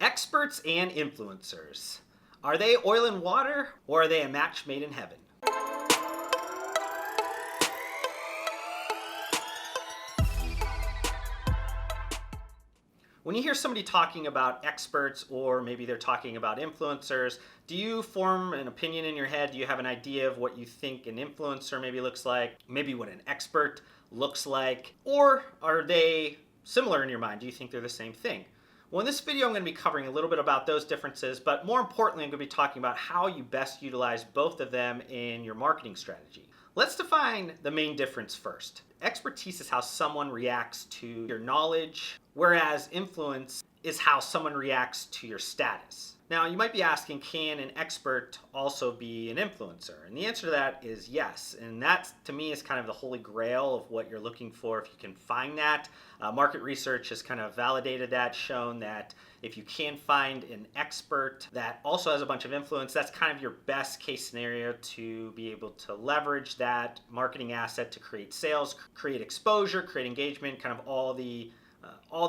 Experts and influencers. Are they oil and water, or are they a match made in heaven? When you hear somebody talking about experts, or maybe they're talking about influencers, do you form an opinion in your head? Do you have an idea of what you think an influencer maybe looks like? Maybe what an expert looks like? Or are they similar in your mind? Do you think they're the same thing? Well, in this video, I'm going to be covering a little bit about those differences, but more importantly, I'm going to be talking about how you best utilize both of them in your marketing strategy. Let's define the main difference first. Expertise is how someone reacts to your knowledge, whereas influence is how someone reacts to your status. Now, you might be asking, can an expert also be an influencer? And the answer to that is yes. And that, to me, is kind of the holy grail of what you're looking for if you can find that. Market research has kind of validated that, shown that if you can find an expert that also has a bunch of influence, that's kind of your best case scenario to be able to leverage that marketing asset to create sales, create exposure, create engagement, kind of all the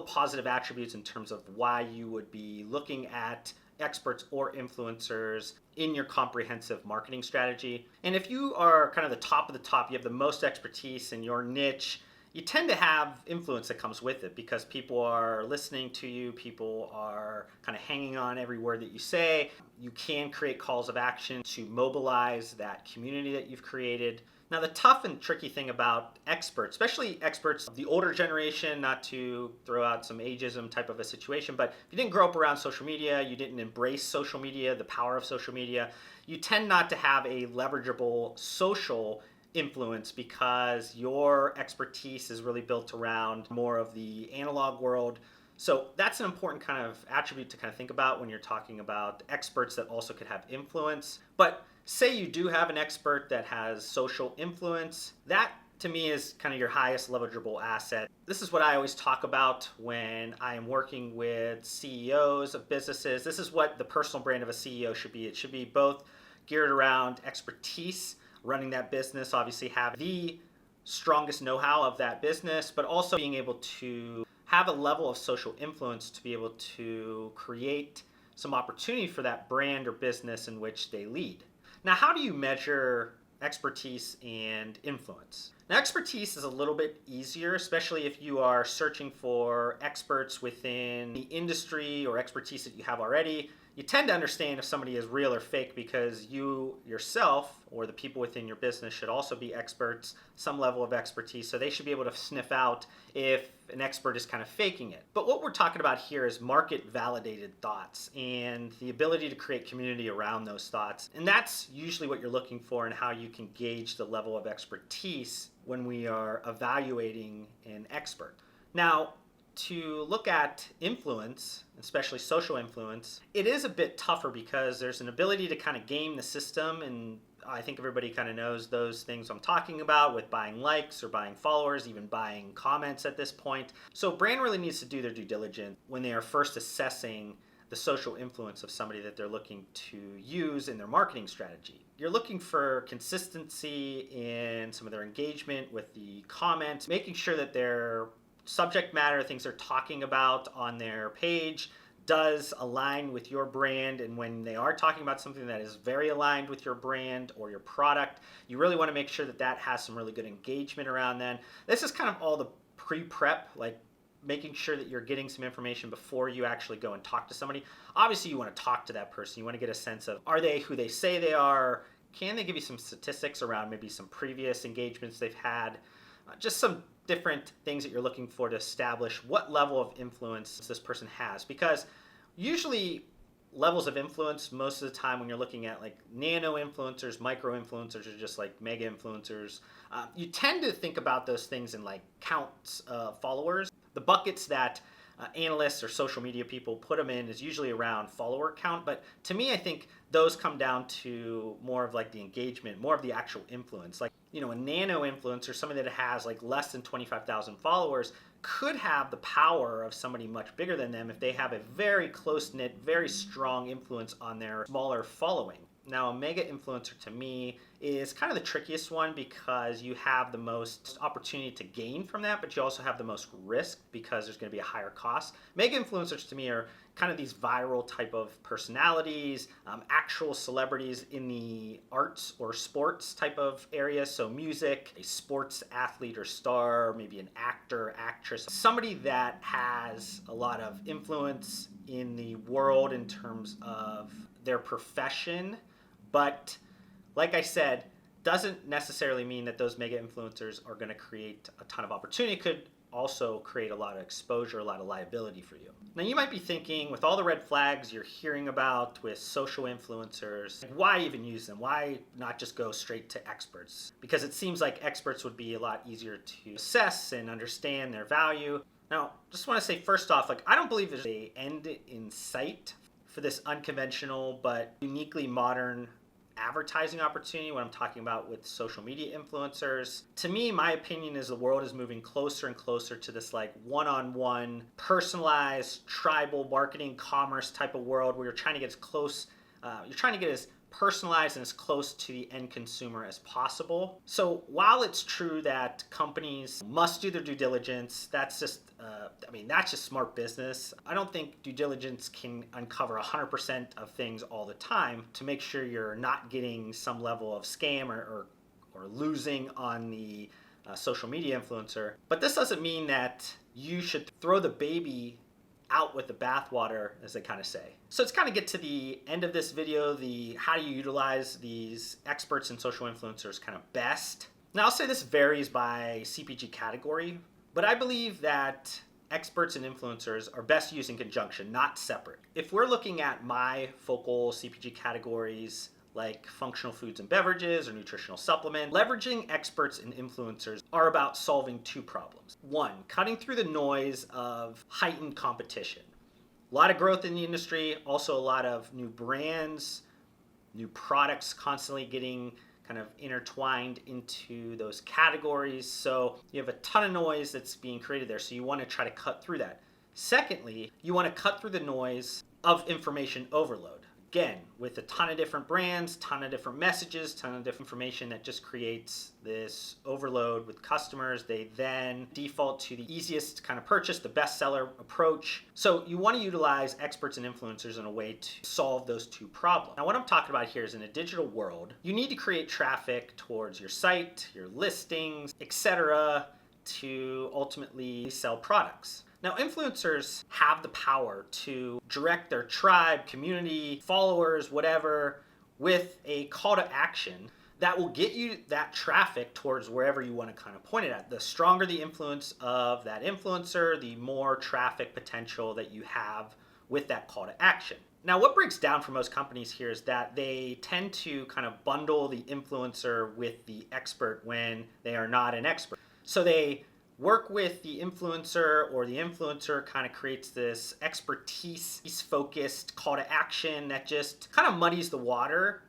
positive attributes in terms of why you would be looking at experts or influencers in your comprehensive marketing strategy. And if you are kind of the top of the top, you have the most expertise in your niche, you tend to have influence that comes with it because people are listening to you, people are kind of hanging on every word that you say. You can create calls of action to mobilize that community that you've created. Now, the tough and tricky thing about experts, especially experts of the older generation, not to throw out some ageism type of a situation, but if you didn't grow up around social media, you didn't embrace social media, the power of social media, you tend not to have a leverageable social influence because your expertise is really built around more of the analog world. So that's an important kind of attribute to kind of think about when you're talking about experts that also could have influence. But say you do have an expert that has social influence, that to me is kind of your highest leverageable asset. This is what I always talk about when I am working with CEOs of businesses. This is what the personal brand of a CEO should be. It should be both geared around expertise, running that business, obviously have the strongest know-how of that business, but also being able to have a level of social influence to be able to create some opportunity for that brand or business in which they lead. Now, how do you measure expertise and influence? Now, expertise is a little bit easier, especially if you are searching for experts within the industry or expertise that you have already. You tend to understand if somebody is real or fake because you yourself or the people within your business should also be experts, some level of expertise, so they should be able to sniff out if an expert is kind of faking it. But what we're talking about here is market validated thoughts and the ability to create community around those thoughts. And that's usually what you're looking for and how you can gauge the level of expertise when we are evaluating an expert. Now, to look at influence, especially social influence, it is a bit tougher because there's an ability to kind of game the system, and I think everybody kind of knows those things I'm talking about with buying likes or buying followers, even buying comments at this point. So brand really needs to do their due diligence when they are first assessing the social influence of somebody that they're looking to use in their marketing strategy. You're looking for consistency in some of their engagement with the comments, making sure that their subject matter, things they're talking about on their page, does align with your brand. And when they are talking about something that is very aligned with your brand or your product, you really want to make sure that that has some really good engagement around then. This is kind of all the pre-prep, like making sure that you're getting some information before you actually go and talk to somebody. Obviously, you want to talk to that person. You want to get a sense of, are they who they say they are? Can they give you some statistics around maybe some previous engagements they've had? Just some different things that you're looking for to establish what level of influence this person has. Because usually levels of influence, most of the time when you're looking at like nano influencers, micro influencers, or just like mega influencers, you tend to think about those things in like counts of followers. The buckets that analysts or social media people put them in is usually around follower count. But to me, I think those come down to more of like the engagement, more of the actual influence. Like, you know, a nano influencer, somebody that has like less than 25,000 followers, could have the power of somebody much bigger than them if they have a very close-knit, very strong influence on their smaller following. Now, a mega influencer to me is kind of the trickiest one because you have the most opportunity to gain from that, but you also have the most risk because there's going to be a higher cost. Mega influencers to me are kind of these viral type of personalities, actual celebrities in the arts or sports type of areas. So music, a sports athlete or star, maybe an actor, actress, somebody that has a lot of influence in the world in terms of their profession, but like I said, doesn't necessarily mean that those mega influencers are going to create a ton of opportunity. It could also create a lot of exposure, a lot of liability for you. Now you might be thinking, with all the red flags you're hearing about with social influencers, why even use them? Why not just go straight to experts? Because it seems like experts would be a lot easier to assess and understand their value. Now, just want to say first off, I don't believe there's an end in sight for this unconventional but uniquely modern advertising opportunity when I'm talking about with social media influencers. To me, my opinion is the world is moving closer and closer to this one-on-one, personalized, tribal marketing, commerce type of world where you're trying to get as close, you're trying to get as personalized and as close to the end consumer as possible. So while it's true that companies must do their due diligence, that's just that's just smart business. I don't think due diligence can uncover 100% of things all the time to make sure you're not getting some level of scam or losing on the social media influencer. But this doesn't mean that you should throw the baby out with the bathwater, as they kind of say. So let's kind of get to the end of this video, the how do you utilize these experts and social influencers kind of best. Now I'll say this varies by CPG category, but I believe that experts and influencers are best used in conjunction, not separate. If we're looking at my focal CPG categories like functional foods and beverages or nutritional supplement, leveraging experts and influencers are about solving two problems. One, cutting through the noise of heightened competition. A lot of growth in the industry, also a lot of new brands, new products constantly getting kind of intertwined into those categories. So you have a ton of noise that's being created there. So you want to try to cut through that. Secondly, you want to cut through the noise of information overload. Again, with a ton of different brands, ton of different messages, ton of different information that just creates this overload with customers. They then default to the easiest kind of purchase, the bestseller approach. So you want to utilize experts and influencers in a way to solve those two problems. Now, what I'm talking about here is in a digital world, you need to create traffic towards your site, your listings, etc., to ultimately sell products. Now, influencers have the power to direct their tribe, community, followers, whatever, with a call to action that will get you that traffic towards wherever you want to kind of point it at. The stronger the influence of that influencer, the more traffic potential that you have with that call to action. Now, what breaks down for most companies here is that they tend to kind of bundle the influencer with the expert when they are not an expert. So they work with the influencer, or the influencer kind of creates this expertise-focused call to action that just kind of muddies the water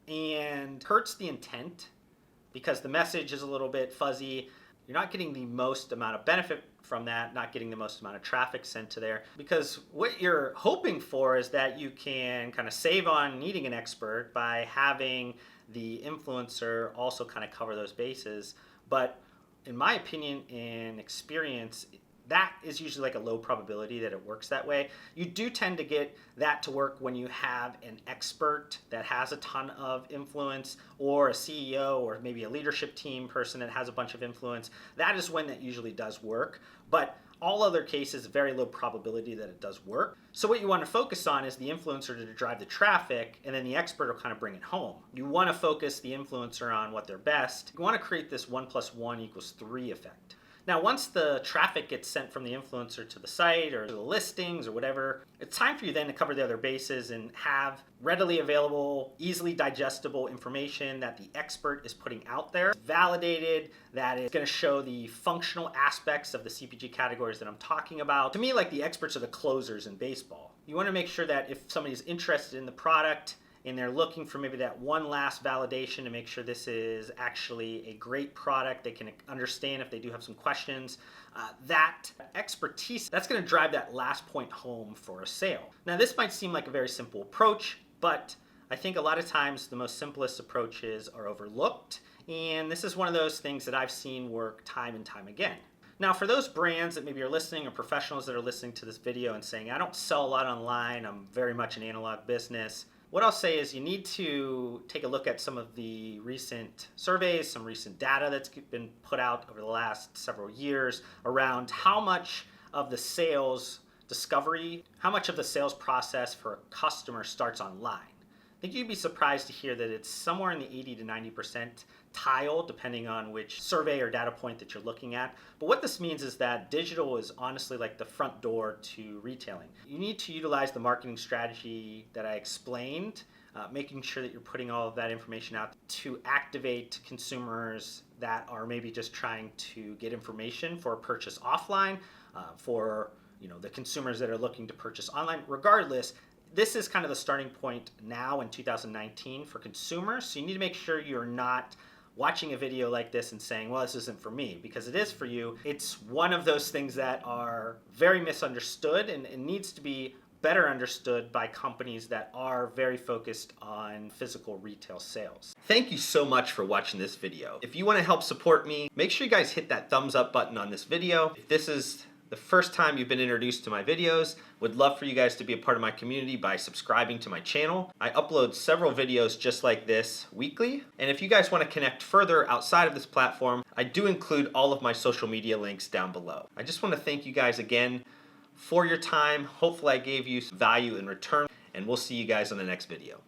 and hurts the intent because the message is a little bit fuzzy. You're not getting the most amount of benefit from that, not getting the most amount of traffic sent to there, because what you're hoping for is that you can kind of save on needing an expert by having the influencer also kind of cover those bases. But in my opinion and experience, that is usually like a low probability that it works that way. You do tend to get that to work when you have an expert that has a ton of influence, or a CEO, or maybe a leadership team person that has a bunch of influence. That is when that usually does work. But all other cases, very low probability that it does work. So what you want to focus on is the influencer to drive the traffic, and then the expert will kind of bring it home. You want to focus the influencer on what they're best. You want to create this 1 + 1 = 3 effect. Now, once the traffic gets sent from the influencer to the site or to the listings or whatever, it's time for you then to cover the other bases and have readily available, easily digestible information that the expert is putting out there, validated, that is going to show the functional aspects of the CPG categories that I'm talking about. To me, like, the experts are the closers in baseball. You want to make sure that if somebody's interested in the product and they're looking for maybe that one last validation to make sure this is actually a great product, they can understand if they do have some questions, that expertise, that's going to drive that last point home for a sale. Now, this might seem like a very simple approach, but I think a lot of times the most simplest approaches are overlooked, and this is one of those things that I've seen work time and time again. Now, for those brands that maybe are listening, or professionals that are listening to this video and saying, I don't sell a lot online, I'm very much an analog business, what I'll say is you need to take a look at some of the recent surveys, some recent data that's been put out over the last several years around how much of the sales discovery, how much of the sales process for a customer starts online. I think you'd be surprised to hear that it's somewhere in the 80 to 90% tile, depending on which survey or data point that you're looking at. But what this means is that digital is honestly like the front door to retailing. You need to utilize the marketing strategy that I explained, making sure that you're putting all of that information out to activate consumers that are maybe just trying to get information for a purchase offline, for the consumers that are looking to purchase online. Regardless, this is kind of the starting point now in 2019 for consumers. So you need to make sure you're not watching a video like this and saying, well, this isn't for me, because it is for you. It's one of those things that are very misunderstood and it needs to be better understood by companies that are very focused on physical retail sales. Thank you so much for watching this video. If you want to help support me, make sure you guys hit that thumbs up button on this video. If this is the first time you've been introduced to my videos, would love for you guys to be a part of my community by subscribing to my channel. I upload several videos just like this weekly. And if you guys want to connect further outside of this platform, I do include all of my social media links down below. I just want to thank you guys again for your time. Hopefully I gave you some value in return, and we'll see you guys on the next video.